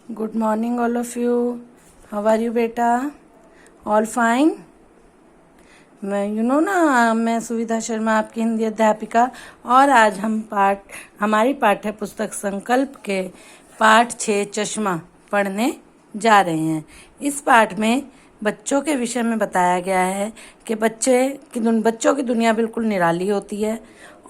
Good morning, all of you. How are you, बेटा? All fine? मैं सुविधा शर्मा, आपकी हिंदी अध्यापिका। और आज हम हमारी पाठ्य पुस्तक संकल्प के पाठ 6 चश्मा पढ़ने जा रहे हैं। इस पाठ में बच्चों के विषय में बताया गया है कि बच्चों की दुनिया बिल्कुल निराली होती है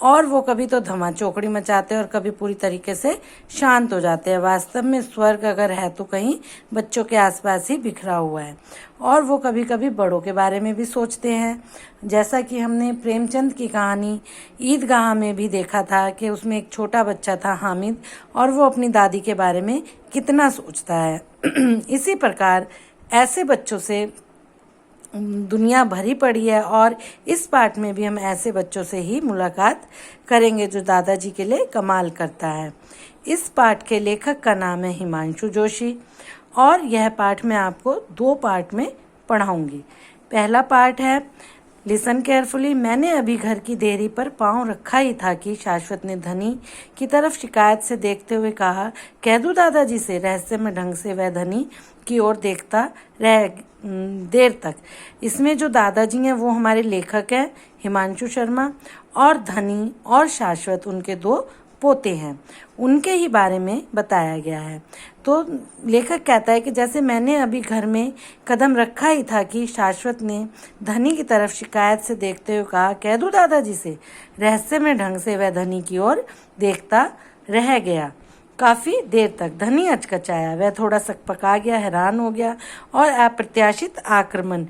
और वो कभी तो धमा चौकड़ी मचाते हैं और कभी पूरी तरीके से शांत हो जाते हैं। वास्तव में स्वर्ग अगर है तो कहीं बच्चों के आसपास ही बिखरा हुआ है। और वो कभी कभी बड़ों के बारे में भी सोचते हैं, जैसा कि हमने प्रेमचंद की कहानी ईदगाह में भी देखा था कि उसमें एक छोटा बच्चा था हामिद, और वो अपनी दादी के बारे में कितना सोचता है। इसी प्रकार ऐसे बच्चों से दुनिया भरी पड़ी है और इस पाठ में भी हम ऐसे बच्चों से ही मुलाकात करेंगे जो दादाजी के लिए कमाल करता है। इस पाठ के लेखक का नाम है हिमांशु जोशी और यह पाठ मैं आपको 2 पार्ट में पढ़ाऊंगी। पहला पार्ट है लिसन केयरफुली। मैंने अभी घर की देरी पर पांव रखा ही था कि शाश्वत ने धनी की तरफ शिकायत से देखते हुए कहा, कह दूं दादाजी से? रहस्यमय ढंग से वह धनी की ओर देखता रह देर तक। इसमें जो दादाजी हैं वो हमारे लेखक हैं हिमांशु शर्मा, और धनी और शाश्वत उनके 2 पोते हैं। उनके ही बारे में बताया गया है। तो लेखक कहता है कि जैसे मैंने अभी घर में कदम रखा ही था कि शाश्वत ने धनी की तरफ शिकायत से देखते हुए कहा, कह दूं दादाजी से? रहस्यमय ढंग से वह धनी की ओर देखता रह गया काफी देर तक। धनी अचकचाया, वह थोड़ा सकपका गया, हैरान हो गया और अप्रत्याशित आक्रमण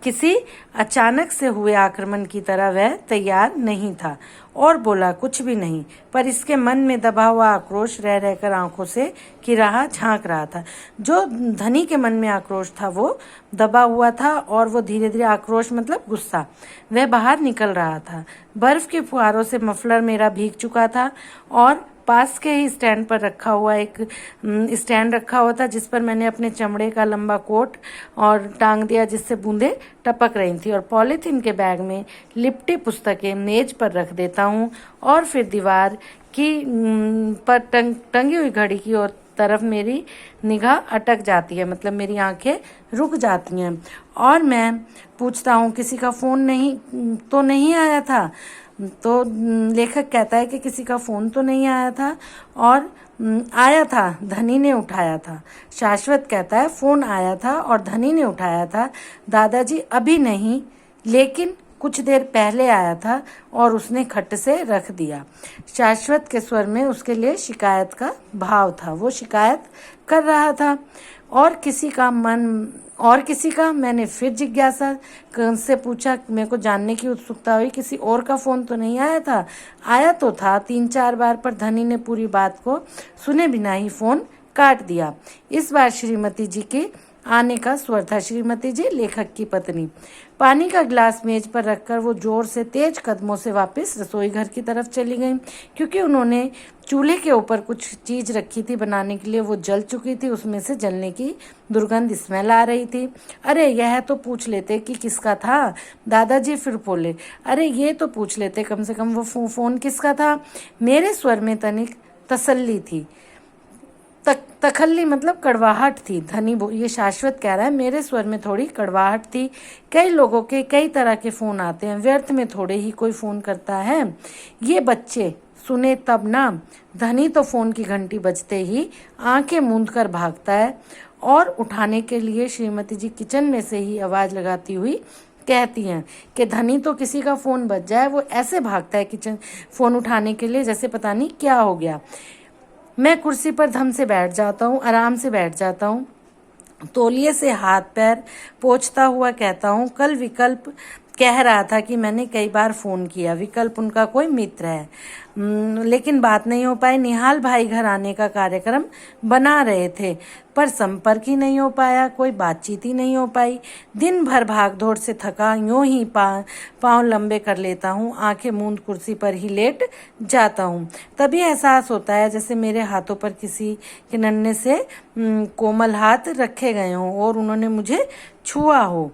किसी अचानक से हुए आक्रमण की तरह वह तैयार नहीं था और बोला कुछ भी नहीं, पर इसके मन में दबा हुआ आक्रोश रह रहकर आंखों से की राह झांक रहा था। जो धनी के मन में आक्रोश था वो दबा हुआ था और वो धीरे धीरे, आक्रोश मतलब गुस्सा, वह बाहर निकल रहा था। बर्फ की फुहारों से मफलर मेरा भीग चुका था और पास के ही स्टैंड पर रखा हुआ एक स्टैंड रखा हुआ था जिस पर मैंने अपने चमड़े का लंबा कोट और टांग दिया जिससे बूंदें टपक रही थी, और पॉलीथीन के बैग में लिपटी पुस्तकें मेज पर रख देता हूँ और फिर दीवार की पर टंगी हुई घड़ी की ओर तरफ मेरी निगाह अटक जाती है, मतलब मेरी आंखें रुक जाती हैं और मैं पूछता हूँ किसी का फोन तो नहीं आया था? तो लेखक कहता है कि किसी का फोन तो नहीं आया था, और आया था, धनी ने उठाया था। शाश्वत कहता है फोन आया था और धनी ने उठाया था दादाजी, अभी नहीं लेकिन कुछ देर पहले आया था और उसने खट से रख दिया। शाश्वत के स्वर में उसके लिए शिकायत का भाव था, वो शिकायत कर रहा था। और किसी का मैंने फिर जिज्ञासा से पूछा, मेरे को जानने की उत्सुकता हुई, किसी और का फोन तो नहीं आया था? आया तो था 3-4 बार, पर धनी ने पूरी बात को सुने बिना ही फोन काट दिया। इस बार श्रीमती जी के आने का स्वर था। श्रीमती जी लेखक की पत्नी। पानी का गिलास मेज पर रखकर वो जोर से तेज कदमों से वापस रसोई घर की तरफ चली गई, क्योंकि उन्होंने चूल्हे के ऊपर कुछ चीज रखी थी बनाने के लिए। वो जल चुकी थी, उसमें से जलने की दुर्गंध स्मेल आ रही थी। अरे यह तो पूछ लेते कि किसका था। दादाजी फिर बोले, अरे ये तो पूछ लेते कम से कम वो फोन किसका था। मेरे स्वर में तनिक तसल्ली थी, तखल्ली मतलब कड़वाहट थी। धनी ये शाश्वत कह रहा है, मेरे स्वर में थोड़ी कड़वाहट थी। कई लोगों के कई तरह के फोन आते हैं, व्यर्थ में थोड़े ही कोई फोन करता है। ये बच्चे सुने तब ना। धनी तो फोन की घंटी बजते ही आंखें मूंद कर भागता है और उठाने के लिए श्रीमती जी किचन में से ही आवाज लगाती हुई कहती हैं कि धनी तो किसी का फोन बज जाए वो ऐसे भागता है किचन फोन उठाने के लिए जैसे पता नहीं क्या हो गया। मैं कुर्सी पर धम से बैठ जाता हूँ, आराम से बैठ जाता हूँ, तौलिए से हाथ पैर पोंछता हुआ कहता हूँ, कल विकल्प कह रहा था कि मैंने कई बार फोन किया। विकल्प उनका कोई मित्र है, लेकिन बात नहीं हो पाई। निहाल भाई घर आने का कार्यक्रम बना रहे थे पर संपर्क ही नहीं हो पाया, कोई बातचीत ही नहीं हो पाई। दिन भर भागदौड़ से थका यूं ही पाँव लंबे कर लेता हूँ, आंखें मूंद कुर्सी पर ही लेट जाता हूँ। तभी एहसास होता है जैसे मेरे हाथों पर किसी के नन्हे से कोमल हाथ रखे गए हों और उन्होंने मुझे छुआ हो।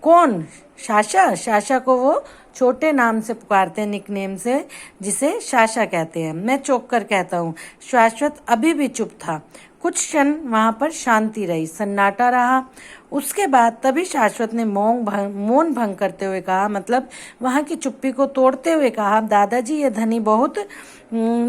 कौन? शाशा। शाशा को वो छोटे नाम से पुकारते हैं, निकनेम से, जिसे शाशा कहते हैं। मैं चौंक कर कहता हूँ। शाश्वत अभी भी चुप था। कुछ क्षण वहां पर शांति रही, सन्नाटा रहा। उसके बाद तभी शाश्वत ने मौन भंग करते हुए कहा, मतलब वहां की चुप्पी को तोड़ते हुए कहा, दादाजी ये धनी बहुत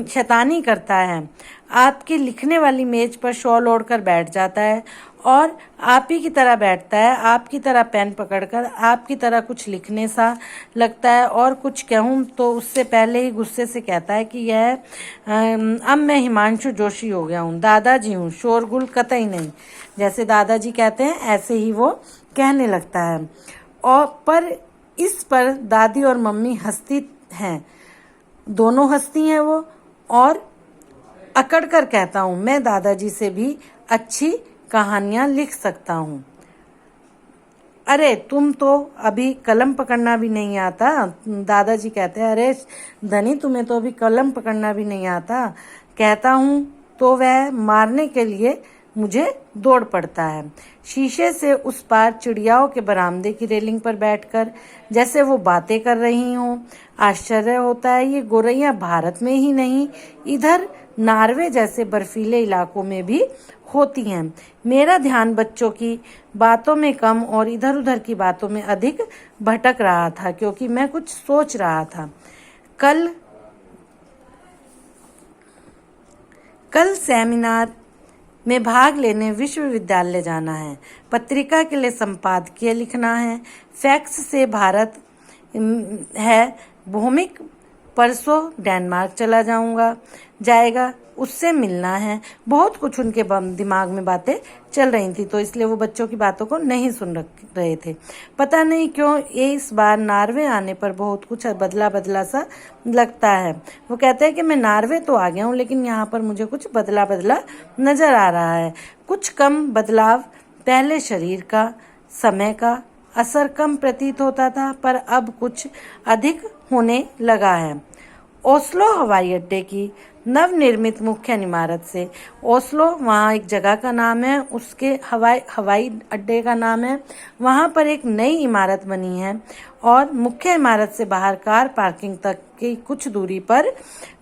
शैतानी करता है। आपकी लिखने वाली मेज पर शॉल ओढ़कर बैठ जाता है और आप ही की तरह बैठता है, आपकी तरह पेन पकड़कर, आपकी तरह कुछ लिखने सा लगता है, और कुछ कहूँ तो उससे पहले ही गुस्से से कहता है कि यह अब मैं हिमांशु जोशी हो गया हूँ, दादाजी हूँ, शोरगुल कतई नहीं। जैसे दादाजी कहते हैं ऐसे ही वो कहने लगता है। और पर इस पर दादी और मम्मी हंसती हैं, दोनों हंसती हैं वो। और अकड़ कर कहता हूँ, मैं दादाजी से भी अच्छी कहानियां लिख सकता हूँ। अरे तुम तो अभी कलम पकड़ना भी नहीं आता। दादाजी कहते हैं, अरे धनी तुम्हें तो अभी कलम पकड़ना भी नहीं आता। कहता हूँ तो वह मारने के लिए मुझे दौड़ पड़ता है। शीशे से उस पार चिड़ियाओं के बरामदे की रेलिंग पर बैठकर जैसे वो बातें कर रही हों। आश्चर्य होता है, ये गोरैया भारत में ही नहीं, इधर नॉर्वे जैसे बर्फीले इलाकों में भी होती हैं। मेरा ध्यान बच्चों की बातों में कम और इधर उधर की बातों में अधिक भटक रहा था, क्योंकि मैं कुछ सोच रहा था। कल सेमिनार में भाग लेने विश्वविद्यालय जाना है, पत्रिका के लिए संपादकीय लिखना है, फैक्स से भारत है, भौमिक परसों डेनमार्क चला जाएगा, उससे मिलना है। बहुत कुछ उनके दिमाग में बातें चल रही थी, तो इसलिए वो बच्चों की बातों को नहीं सुन रहे थे। पता नहीं क्यों ये इस बार नॉर्वे आने पर बहुत कुछ बदला सा लगता है। वो कहते हैं कि मैं नॉर्वे तो आ गया हूँ, लेकिन यहाँ पर मुझे कुछ बदला नजर आ रहा है। कुछ कम बदलाव, पहले शरीर का, समय का असर कम प्रतीत होता था, पर अब कुछ अधिक होने लगा है। ओस्लो हवाई अड्डे की नवनिर्मित मुख्य इमारत से, ओस्लो वहाँ एक जगह का नाम है, उसके हवाई अड्डे का नाम है, वहाँ पर एक नई इमारत बनी है और मुख्य इमारत से बाहर कार पार्किंग तक की कुछ दूरी पर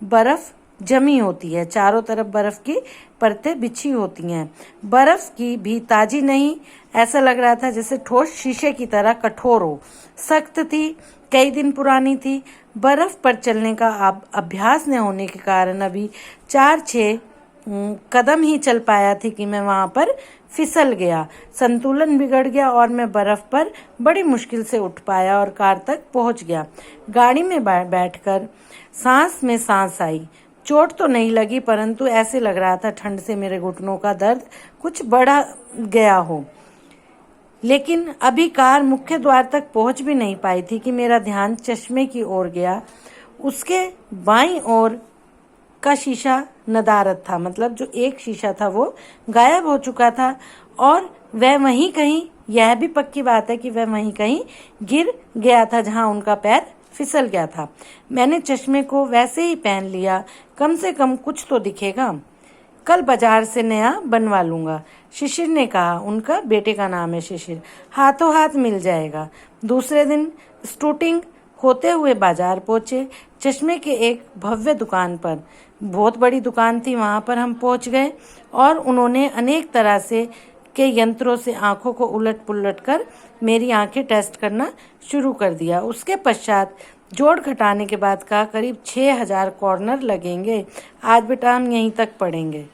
बर्फ जमी होती है। चारों तरफ बर्फ की परतें बिछी होती हैं। बर्फ की भी ताजी नहीं, ऐसा लग रहा था जैसे ठोस शीशे की तरह कठोर हो, सख्त थी, कई दिन पुरानी थी। बर्फ पर चलने का अभ्यास न होने के कारण अभी 4-6 कदम ही चल पाया थी कि मैं वहां पर फिसल गया, संतुलन बिगड़ गया और मैं बर्फ पर बड़ी मुश्किल से उठ पाया और कार तक पहुंच गया। गाड़ी में बैठकर सांस में सांस आई। चोट तो नहीं लगी, परंतु ऐसे लग रहा था ठंड से मेरे घुटनों का दर्द कुछ बढ़ा गया हो। लेकिन अभी कार मुख्य द्वार तक पहुंच भी नहीं पाई थी कि मेरा ध्यान चश्मे की ओर गया। उसके बाईं ओर का शीशा नदारद था, मतलब जो एक शीशा था वो गायब हो चुका था और वह वहीं कहीं, यह भी पक्की बात है कि वह वहीं कहीं गिर गया था जहां उनका पैर फिसल गया था। मैंने चश्मे को वैसे ही पहन लिया, कम से कम कुछ तो दिखेगा। कल बाजार से नया बनवा लूंगा, शिशिर ने कहा। उनका बेटे का नाम है शिशिर। हाथों हाथ मिल जाएगा। दूसरे दिन स्टूटिंग होते हुए बाजार पहुंचे, चश्मे के एक भव्य दुकान पर, बहुत बड़ी दुकान थी, वहां पर हम पहुंच गए और उन्होंने अनेक तरह से के यंत्रों से आंखों को उलट पुलट कर मेरी आंखें टेस्ट करना शुरू कर दिया। उसके पश्चात जोड़ घटाने के बाद कहा, करीब 6000 कॉर्नर लगेंगे। आज बेटा हम यहीं तक पढ़ेंगे।